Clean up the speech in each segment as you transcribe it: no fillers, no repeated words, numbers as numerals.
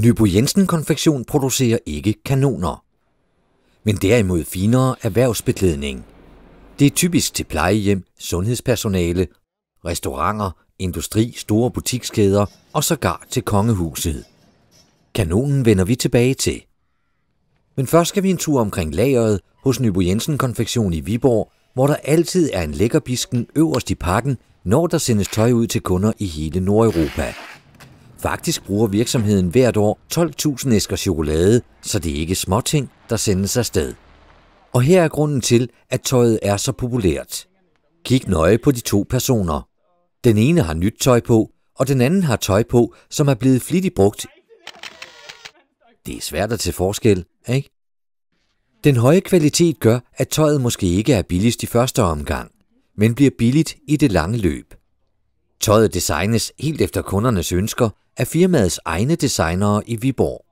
Nybo Jensen Konfektion producerer ikke kanoner, men derimod finere erhvervsbeklædning. Det er typisk til plejehjem, sundhedspersonale, restauranter, industri, store butikskæder og sågar til kongehuset. Kanonen vender vi tilbage til. Men først skal vi en tur omkring lageret hos Nybo Jensen Konfektion i Viborg, hvor der altid er en lækkerbisken øverst i pakken, når der sendes tøj ud til kunder i hele Nordeuropa. Faktisk bruger virksomheden hvert år 12.000 æsker chokolade, så det er ikke småting, der sendes afsted. Og her er grunden til, at tøjet er så populært. Kig nøje på de to personer. Den ene har nyt tøj på, og den anden har tøj på, som er blevet flittigt brugt. Det er svært at tage forskel, ikke? Den høje kvalitet gør, at tøjet måske ikke er billigst i første omgang, men bliver billigt i det lange løb. Tøjet designes helt efter kundernes ønsker af firmaets egne designere i Viborg.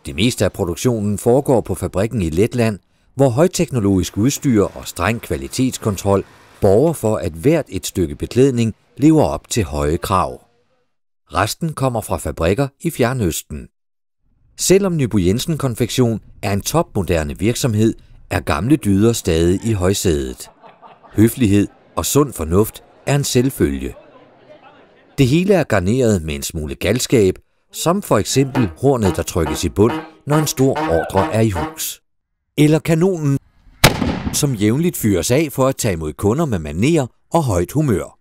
Det meste af produktionen foregår på fabrikken i Letland, hvor højteknologisk udstyr og streng kvalitetskontrol borger for, at hvert et stykke beklædning lever op til høje krav. Resten kommer fra fabrikker i Fjernøsten. Selvom Nybo Jensen Konfektion er en topmoderne virksomhed, er gamle dyder stadig i højsædet. Høflighed og sund fornuft er en selvfølge. Det hele er garneret med en smule galskab, som for eksempel hornet, der trykkes i bund, når en stor ordre er i hus. Eller kanonen, som jævnligt fyres af for at tage imod kunder med manerer og højt humør.